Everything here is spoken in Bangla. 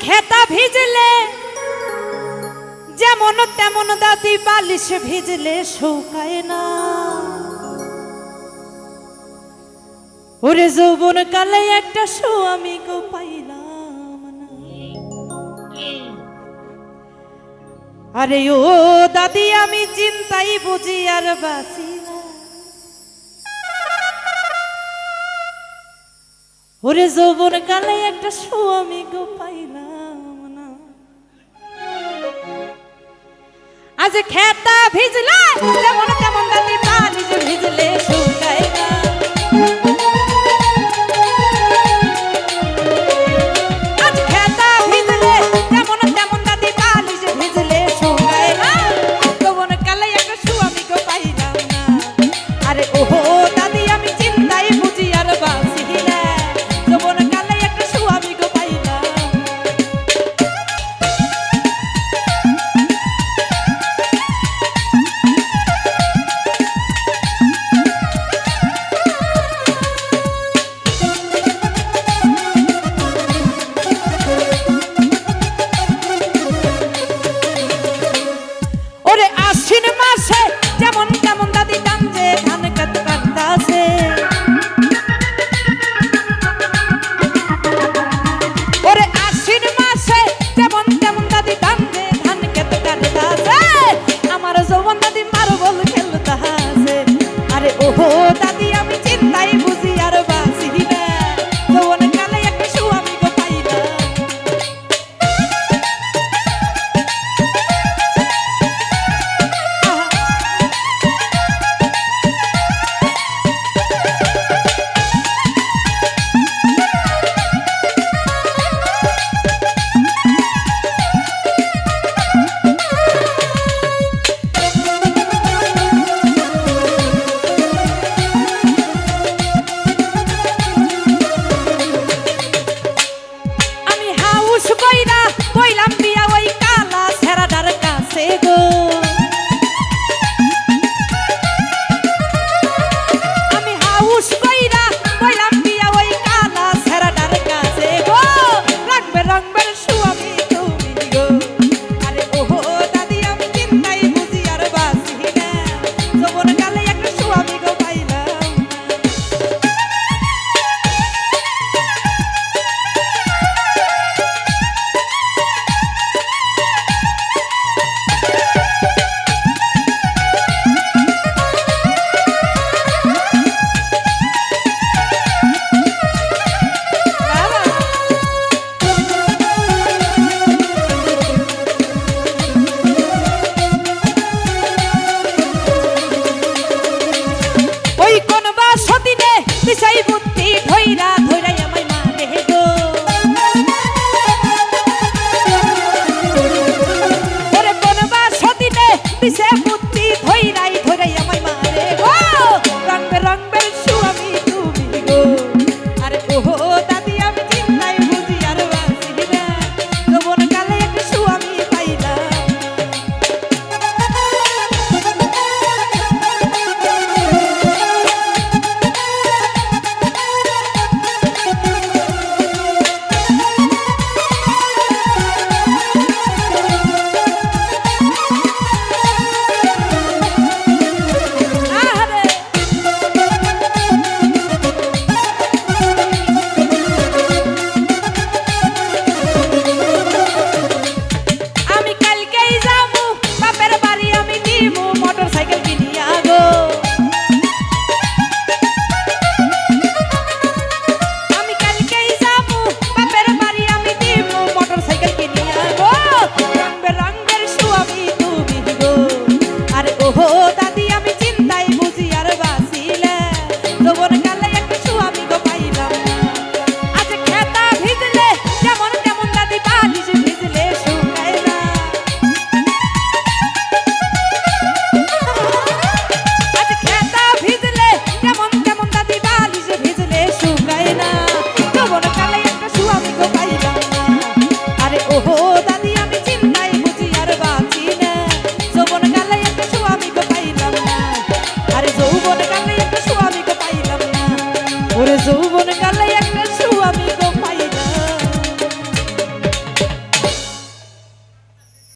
খেতা ভিজলে যেমন তেমন দাদি বালিশ ভিজলে শুকায় না। ওরে যৌবন কালে একটা স্বামী গো পাইলাম না। আরে ও দাদি আমি চিন্তাই বুঝি আর বাঁচি না। ওরে যৌবন কালে একটা স্বামী গো পাইলাম না। আজ খেতা ভিজলে যেমন তেমন দাদি বালিশ ভিজলে শুকায় না। আজ খেতা ভিজলে যেমন তেমন দাদি বালিশ ভিজলে শুকায় না। যৌবন কালে একটা স্বামী গো পাইলাম না। আরে ওহো দাদি আমি চিন্তাই বুঝি আর বাঁচি না। যৌবন কালে একটা স্বামী গো পাইলাম। ওরে আশ্বিন মাসে যেমন তেমন দাদি টানছে ধান কাট কাটতাছে। ওরে আশ্বিন মাসে যেমন তেমন দাদি টানছে ধান কাট কাটতাছে। আমার যৌবন দাদি মার্বল খেলতাছে। আরে ওহো দাদি আমি চিন্তাই বুঝি আর বাঁচি না। যৌবন কালে একটা স্বামী গো পাইলাম। আমি হাউস কইরা কইলাম বিয়া ওই কালা ছেড়াটার কাছে গো। আমি হাউস কইরা কইলাম বিয়া ওই কালা ছেড়াটার কাছে গো। রাখবে রাখবে স্বামী তুমি গো। আরে ওহো দাদি আমি চিন্তাই বুঝি আর বাঁচি না। যৌবন কালে একটা স্বামী গো পাইলাম। ওই কোন বাসদিনে দিশাই বুদ্ধি ধইরা ধইরাই আমায় মারে গো। ওরে কোন বাসদিনে দিশে বুদ্ধি ধইরাই ধইরাই আমায় মারে গো। রংবে রংবে স্বামী তুমি গো। আরে ওহো দাদি আমি চিন্তাই বুঝি আর বাঁচি না। যৌবন কালে একটা স্বামী পাইলাম। আরে আমি কালকেই যাবো বাপের বাড়ি আমি দিমু মোটরসাইকেল কিনিয়া গো। আমি কালকেই যাবো বাপের বাড়ি আমি দিমু মোটরসাইকেল কিনিয়া গো। রংবে রংবের স্বামী তুমি গো। আরে ওহো দাদি আমি চিন্তাই বুঝি আর বাঁচি না। যৌবন কালে একটা স্বামী গো পাইলাম না। আজ খেতা ভিজলে যেমন তেমন দাদি বালিশ ভিজলে শুকায় না। আজ খেতা ভিজলে যেমন তেমন দাদি বালিশ ভিজলে শুকায় না। যৌবন কালে একটা স্বামী গো পাইলাম না। আরে ওহো দাদি আমি চিন্তাই বুঝি আর বাঁচি না। যৌবন কালে একটা স্বামী গো পাইলাম না। আরে যৌবন কালে একটা স্বামী গো পাইলাম না। ওরে যৌবন কালে